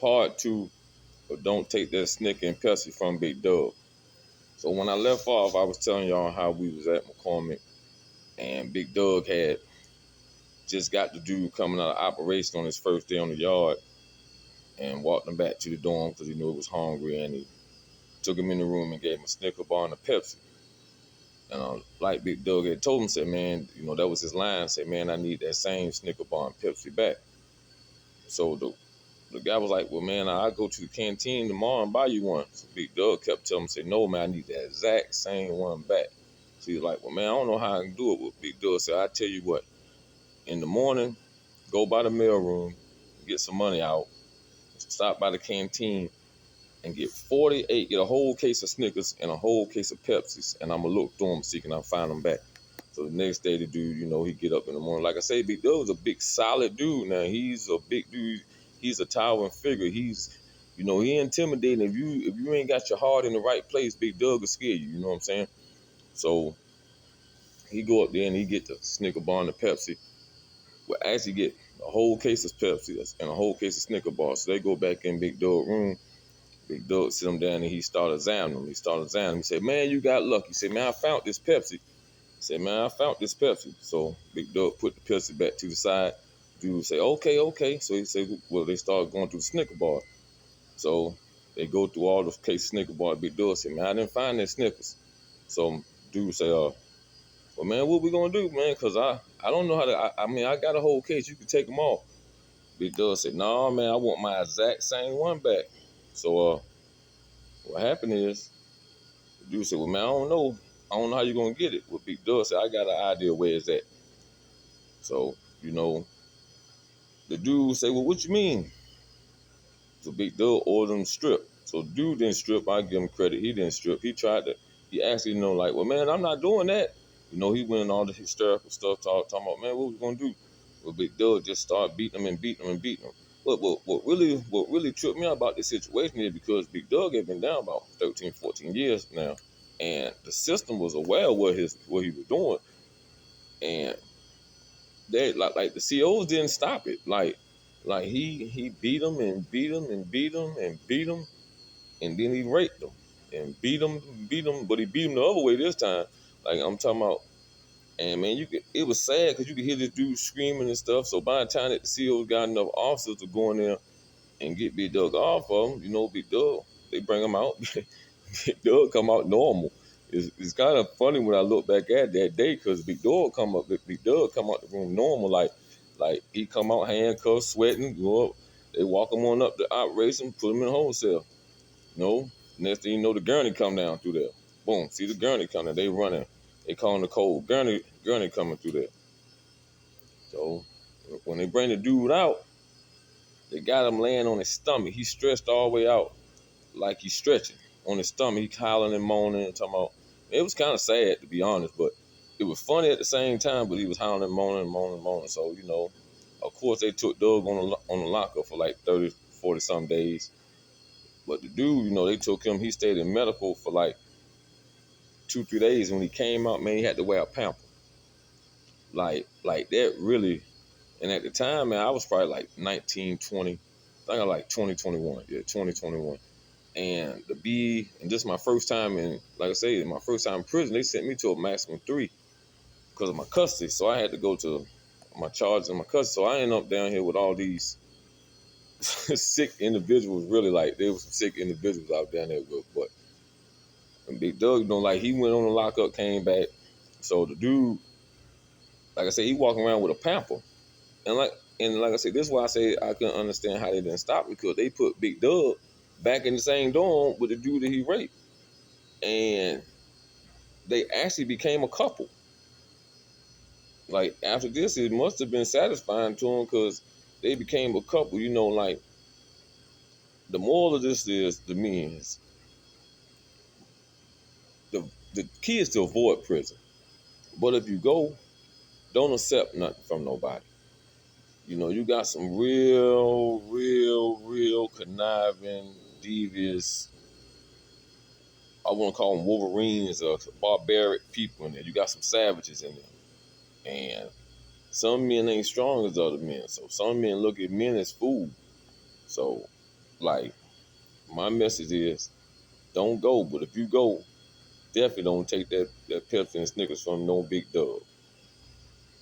Part 2, but don't take that Snicker and Pepsi from Big Dog. So when I left off, I was telling y'all how we was at McCormick, and Big Dog had just got the dude coming out of operation on his first day on the yard, and walked him back to the dorm because he knew he was hungry, and he took him in the room and gave him a Snicker bar and a Pepsi. And like Big Dog had told him, said, man, that was his line. Said, man, I need that same Snicker bar and Pepsi back. So the guy was like, well, man, I'll go to the canteen tomorrow and buy you one. So Big Dog kept telling him, say, no, man, I need that exact same one back. So he's like, well, man, I don't know how I can do it. With Big Dog said, I tell you what, in the morning, go by the mail room, get some money out, stop by the canteen, and get a whole case of Snickers and a whole case of Pepsis, and I'm going to look through them, see can I find them back. So the next day, the dude, he get up in the morning. Like I say, Big Dog was a big, solid dude. Now, he's a big dude. He's a towering figure. He's, he intimidating. If you ain't got your heart in the right place, Big Dog will scare you. You know what I'm saying? So he go up there and he get the Snicker bar and the Pepsi. Well, actually get a whole case of Pepsi and a whole case of Snicker bars. So they go back in Big Dog room. Big Dog sit him down and he started examining him. He said, man, you got lucky. He said, man, I found this Pepsi. He said, man, I found this Pepsi. So Big Dog put the Pepsi back to the side. Dude say, okay. So he said, well, they started going through the Snicker bar. So they go through all the case of Snicker bar. Big Dog said, man, I didn't find that Snickers. So dude say, well, man, what we gonna do, man? Cause I don't know how to. I got a whole case. You can take them off. Big Dog said, no, man, I want my exact same one back. So what happened is, the dude said, well, man, I don't know how you gonna get it. Well, Big Dog said, I got an idea where it's at. So, the dude said, well, what you mean? So Big Dog ordered him strip. So dude didn't strip. I give him credit. He didn't strip. He actually, like, well, man, I'm not doing that. He went in all the hysterical stuff, talking about, man, what we gonna do? Well, Big Dog just started beating him and beating him and beating him. But what really tripped me out about this situation is because Big Dog had been down about 13, 14 years now. And the system was aware of what he was doing. And they like the COs didn't stop it. Like he beat him and beat him and beat him and beat him, and then he raped him and beat him, but he beat him the other way this time. Like I'm talking about, and man, it was sad because you could hear this dude screaming and stuff. So by the time that the COs got enough officers to go in there and get Big Dog off of him, Big Dog, they bring him out. Big Dog come out normal. It's kind of funny when I look back at that day because Big Dog come out the room normal, like he come out handcuffed, sweating, go up. They walk him on up to operation, put him in a whole cell. Next thing you know, the gurney come down through there. Boom, see the gurney coming. They running. They calling the cold gurney coming through there. So when they bring the dude out, they got him laying on his stomach. He stretched all the way out like he's stretching on his stomach. He howling and moaning and talking about. It was kind of sad, to be honest, but it was funny at the same time. But he was howling and moaning. So of course they took Doug on the lockup for like 30, 40 some days. But the dude, they took him. He stayed in medical for like 2, 3 days. When he came out, man, he had to wear a pamper. Like that really. And at the time, man, I was probably like 19, 20. I think I was like 2021. Yeah, 2021. And this is my first time like I say, my first time in prison. They sent me to a maximum 3 because of my custody. So I had to go to my charges and my custody. So I ended up down here with all these sick individuals. Really, like there was some sick individuals out down there with. But Big Doug, like he went on the lockup, came back. So the dude, like I said, he walking around with a pamper, and like I said, this is why I say I couldn't understand how they didn't stop because they put Big Doug back in the same dorm with the dude that he raped. And they actually became a couple. Like after this, it must have been satisfying to them because they became a couple. Like the moral of this is to me is the key is to avoid prison. But if you go, don't accept nothing from nobody. You got some real conniving, devious. I want to call them Wolverines or barbaric people in there. You got some savages in there, and some men ain't strong as other men. So some men look at men as food. So Like, my message is don't go, but if you go, definitely don't take that Pepsi and Snickers from no Big Dog.